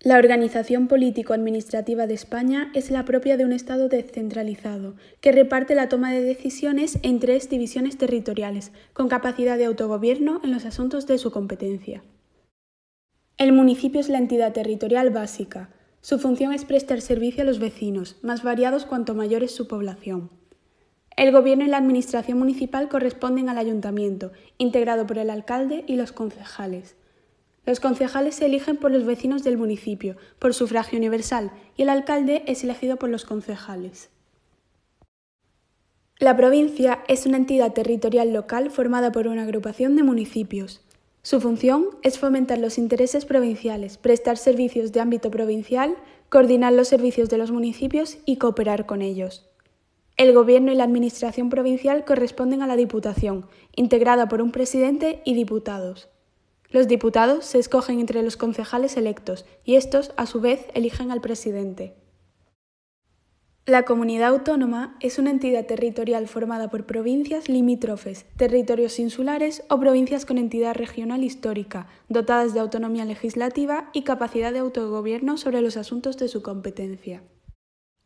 La organización político-administrativa de España es la propia de un Estado descentralizado, que reparte la toma de decisiones en 3 divisiones territoriales, con capacidad de autogobierno en los asuntos de su competencia. El municipio es la entidad territorial básica. Su función es prestar servicio a los vecinos, más variados cuanto mayor es su población. El gobierno y la administración municipal corresponden al ayuntamiento, integrado por el alcalde y los concejales. Los concejales se eligen por los vecinos del municipio, por sufragio universal, y el alcalde es elegido por los concejales. La provincia es una entidad territorial local formada por una agrupación de municipios. Su función es fomentar los intereses provinciales, prestar servicios de ámbito provincial, coordinar los servicios de los municipios y cooperar con ellos. El gobierno y la administración provincial corresponden a la Diputación, integrada por un presidente y diputados. Los diputados se escogen entre los concejales electos y estos, a su vez, eligen al presidente. La comunidad autónoma es una entidad territorial formada por provincias limítrofes, territorios insulares o provincias con entidad regional histórica, dotadas de autonomía legislativa y capacidad de autogobierno sobre los asuntos de su competencia.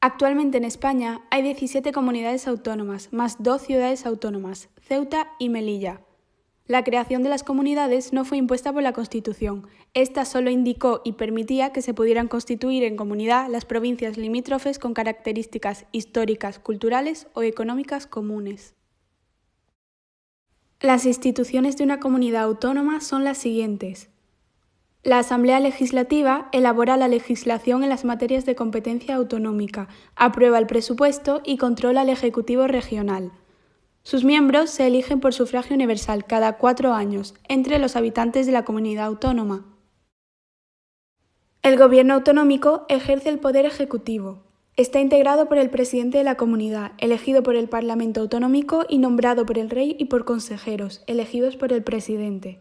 Actualmente en España hay 17 comunidades autónomas, más 2 ciudades autónomas, Ceuta y Melilla. La creación de las comunidades no fue impuesta por la Constitución. Esta solo indicó y permitía que se pudieran constituir en comunidad las provincias limítrofes con características históricas, culturales o económicas comunes. Las instituciones de una comunidad autónoma son las siguientes. La Asamblea Legislativa elabora la legislación en las materias de competencia autonómica, aprueba el presupuesto y controla el Ejecutivo regional. Sus miembros se eligen por sufragio universal cada 4 años, entre los habitantes de la comunidad autónoma. El gobierno autonómico ejerce el poder ejecutivo. Está integrado por el presidente de la comunidad, elegido por el Parlamento autonómico y nombrado por el rey y por consejeros, elegidos por el presidente.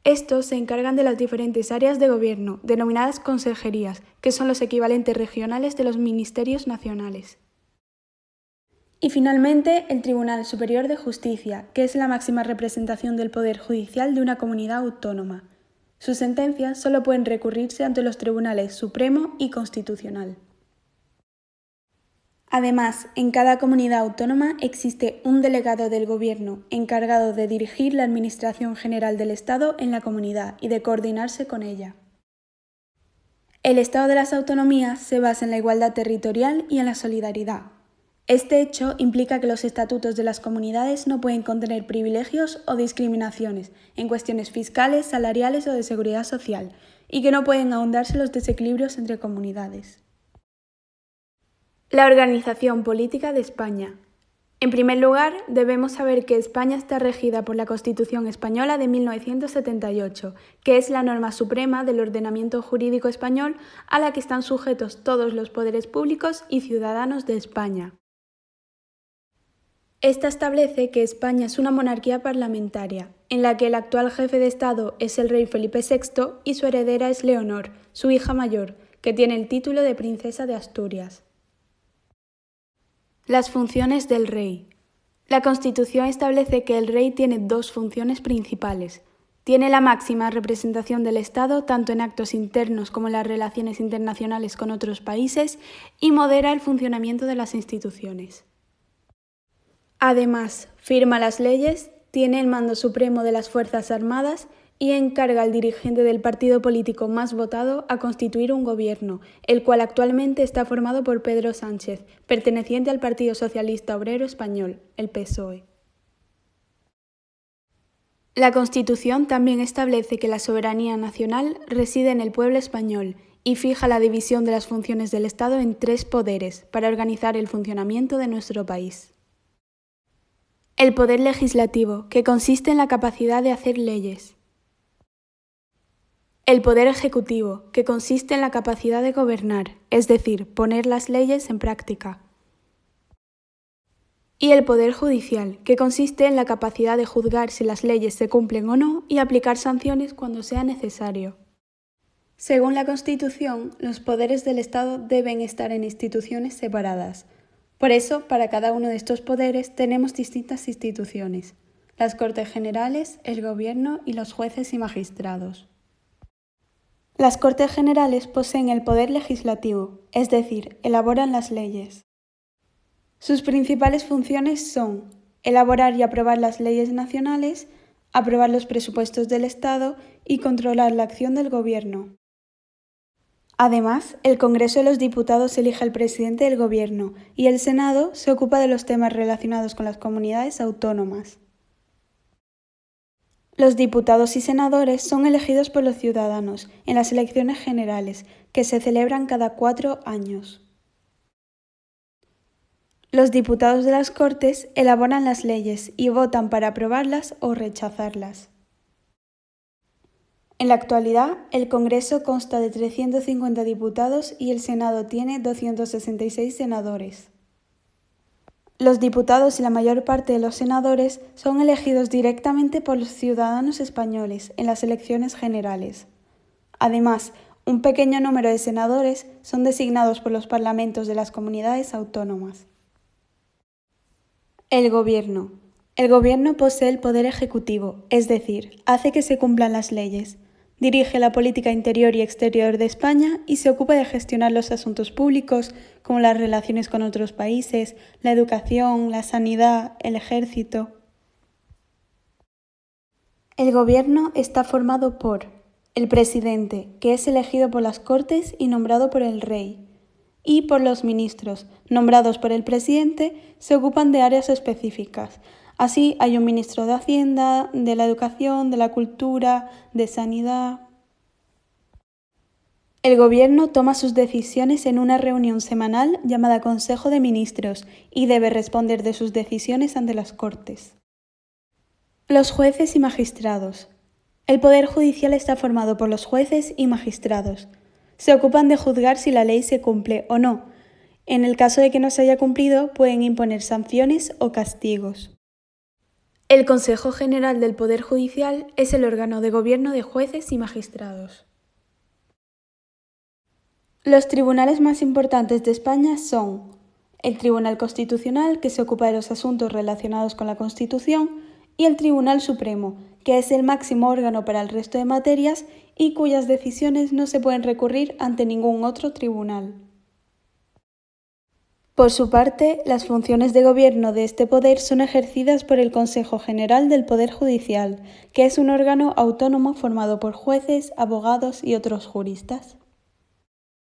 Estos se encargan de las diferentes áreas de gobierno, denominadas consejerías, que son los equivalentes regionales de los ministerios nacionales. Y finalmente, el Tribunal Superior de Justicia, que es la máxima representación del Poder Judicial de una comunidad autónoma. Sus sentencias solo pueden recurrirse ante los tribunales Supremo y Constitucional. Además, en cada comunidad autónoma existe un delegado del Gobierno encargado de dirigir la Administración General del Estado en la comunidad y de coordinarse con ella. El Estado de las autonomías se basa en la igualdad territorial y en la solidaridad. Este hecho implica que los estatutos de las comunidades no pueden contener privilegios o discriminaciones en cuestiones fiscales, salariales o de seguridad social, y que no pueden ahondarse los desequilibrios entre comunidades. La organización política de España. En primer lugar, debemos saber que España está regida por la Constitución Española de 1978, que es la norma suprema del ordenamiento jurídico español a la que están sujetos todos los poderes públicos y ciudadanos de España. Esta establece que España es una monarquía parlamentaria, en la que el actual jefe de Estado es el rey Felipe VI y su heredera es Leonor, su hija mayor, que tiene el título de princesa de Asturias. Las funciones del rey. La Constitución establece que el rey tiene 2 funciones principales. Tiene la máxima representación del Estado tanto en actos internos como en las relaciones internacionales con otros países y modera el funcionamiento de las instituciones. Además, firma las leyes, tiene el mando supremo de las Fuerzas Armadas y encarga al dirigente del partido político más votado a constituir un gobierno, el cual actualmente está formado por Pedro Sánchez, perteneciente al Partido Socialista Obrero Español, el PSOE. La Constitución también establece que la soberanía nacional reside en el pueblo español y fija la división de las funciones del Estado en 3 poderes para organizar el funcionamiento de nuestro país. El poder legislativo, que consiste en la capacidad de hacer leyes. El poder ejecutivo, que consiste en la capacidad de gobernar, es decir, poner las leyes en práctica. Y el poder judicial, que consiste en la capacidad de juzgar si las leyes se cumplen o no y aplicar sanciones cuando sea necesario. Según la Constitución, los poderes del Estado deben estar en instituciones separadas. Por eso, para cada uno de estos poderes tenemos distintas instituciones: las Cortes Generales, el Gobierno y los jueces y magistrados. Las Cortes Generales poseen el poder legislativo, es decir, elaboran las leyes. Sus principales funciones son elaborar y aprobar las leyes nacionales, aprobar los presupuestos del Estado y controlar la acción del Gobierno. Además, el Congreso de los Diputados elige al presidente del Gobierno y el Senado se ocupa de los temas relacionados con las comunidades autónomas. Los diputados y senadores son elegidos por los ciudadanos en las elecciones generales, que se celebran cada 4 años. Los diputados de las Cortes elaboran las leyes y votan para aprobarlas o rechazarlas. En la actualidad, el Congreso consta de 350 diputados y el Senado tiene 266 senadores. Los diputados y la mayor parte de los senadores son elegidos directamente por los ciudadanos españoles en las elecciones generales. Además, un pequeño número de senadores son designados por los parlamentos de las comunidades autónomas. El Gobierno. El Gobierno posee el poder ejecutivo, es decir, hace que se cumplan las leyes. Dirige la política interior y exterior de España y se ocupa de gestionar los asuntos públicos, como las relaciones con otros países, la educación, la sanidad, el ejército. El Gobierno está formado por el presidente, que es elegido por las Cortes y nombrado por el Rey, y por los ministros, nombrados por el presidente, se ocupan de áreas específicas. Así, hay un ministro de Hacienda, de la Educación, de la Cultura, de Sanidad. El Gobierno toma sus decisiones en una reunión semanal llamada Consejo de Ministros y debe responder de sus decisiones ante las Cortes. Los jueces y magistrados. El Poder Judicial está formado por los jueces y magistrados. Se ocupan de juzgar si la ley se cumple o no. En el caso de que no se haya cumplido, pueden imponer sanciones o castigos. El Consejo General del Poder Judicial es el órgano de gobierno de jueces y magistrados. Los tribunales más importantes de España son el Tribunal Constitucional, que se ocupa de los asuntos relacionados con la Constitución, y el Tribunal Supremo, que es el máximo órgano para el resto de materias y cuyas decisiones no se pueden recurrir ante ningún otro tribunal. Por su parte, las funciones de gobierno de este poder son ejercidas por el Consejo General del Poder Judicial, que es un órgano autónomo formado por jueces, abogados y otros juristas.